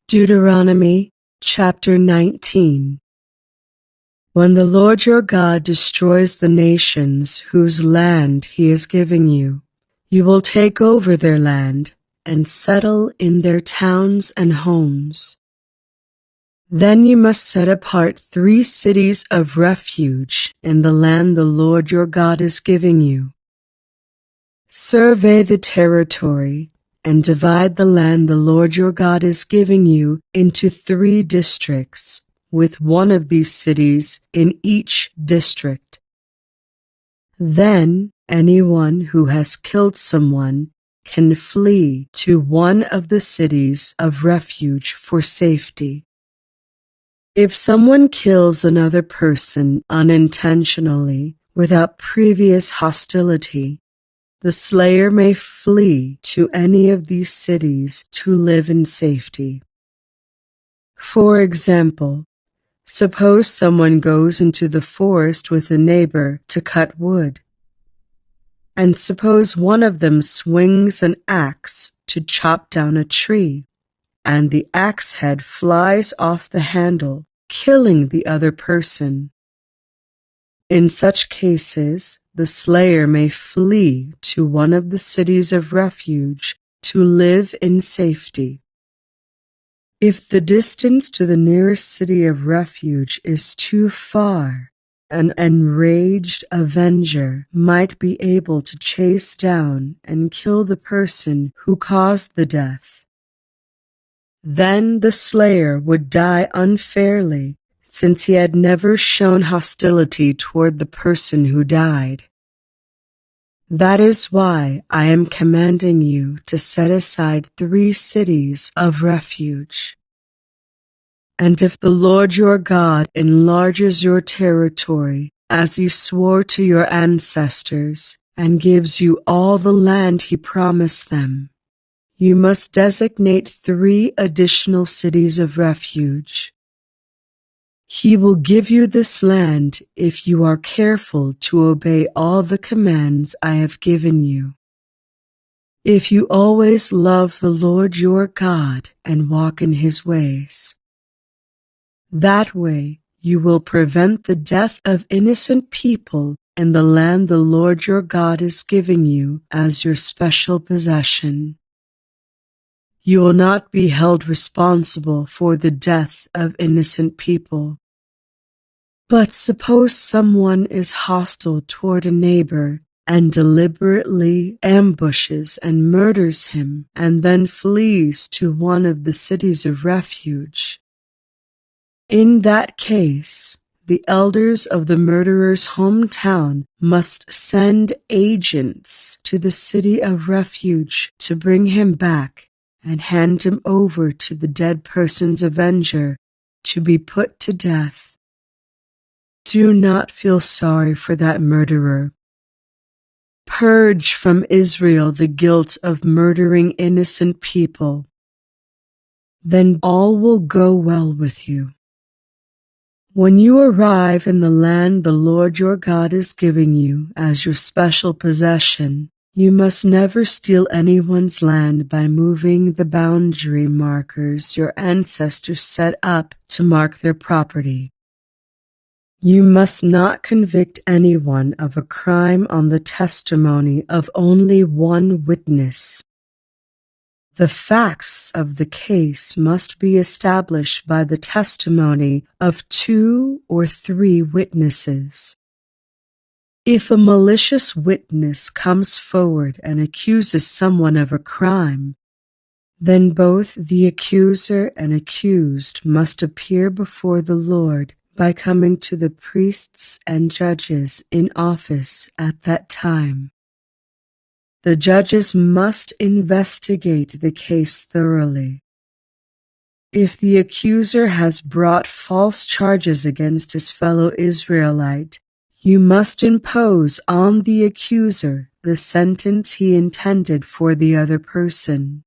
Deuteronomy chapter 19. When the Lord your God destroys the nations whose land he is giving you, you will take over their land and settle in their towns and homes. Then you must set apart 3 cities of refuge in the land the Lord your God is giving you. Survey the territory and divide the land the Lord your God is giving you into 3 districts, with one of these cities in each district. Then anyone who has killed someone can flee to one of the cities of refuge for safety. If someone kills another person unintentionally without previous hostility, the slayer may flee to any of these cities to live in safety. For example, suppose someone goes into the forest with a neighbor to cut wood, and suppose one of them swings an axe to chop down a tree, and the axe head flies off the handle, killing the other person. In such cases, the slayer may flee to one of the cities of refuge to live in safety. If the distance to the nearest city of refuge is too far, an enraged avenger might be able to chase down and kill the person who caused the death. Then the slayer would die unfairly, since he had never shown hostility toward the person who died. That is why I am commanding you to set aside 3 cities of refuge. And if the Lord your God enlarges your territory, as he swore to your ancestors, and gives you all the land he promised them, you must designate 3 additional cities of refuge. He will give you this land if you are careful to obey all the commands I have given you. If you always love the Lord your God and walk in his ways. That way you will prevent the death of innocent people in the land the Lord your God is giving you as your special possession. You will not be held responsible for the death of innocent people. But suppose someone is hostile toward a neighbor and deliberately ambushes and murders him and then flees to one of the cities of refuge. In that case, the elders of the murderer's hometown must send agents to the city of refuge to bring him back and hand him over to the dead person's avenger to be put to death. Do not feel sorry for that murderer. Purge from Israel the guilt of murdering innocent people. Then all will go well with you. When you arrive in the land the Lord your God is giving you as your special possession, you must never steal anyone's land by moving the boundary markers your ancestors set up to mark their property. You must not convict anyone of a crime on the testimony of only one witness. The facts of the case must be established by the testimony of 2 or 3 witnesses. If a malicious witness comes forward and accuses someone of a crime, then both the accuser and accused must appear before the Lord by coming to the priests and judges in office at that time. The judges must investigate the case thoroughly. If the accuser has brought false charges against his fellow Israelite, you must impose on the accuser the sentence he intended for the other person.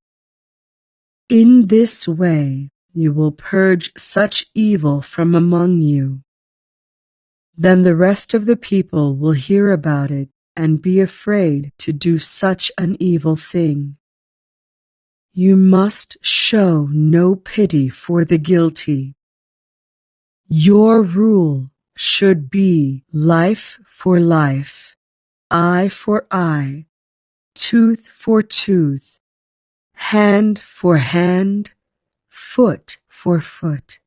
In this way, you will purge such evil from among you. Then the rest of the people will hear about it and be afraid to do such an evil thing. You must show no pity for the guilty. Your rule should be life for life, eye for eye, tooth for tooth, hand for hand, foot for foot.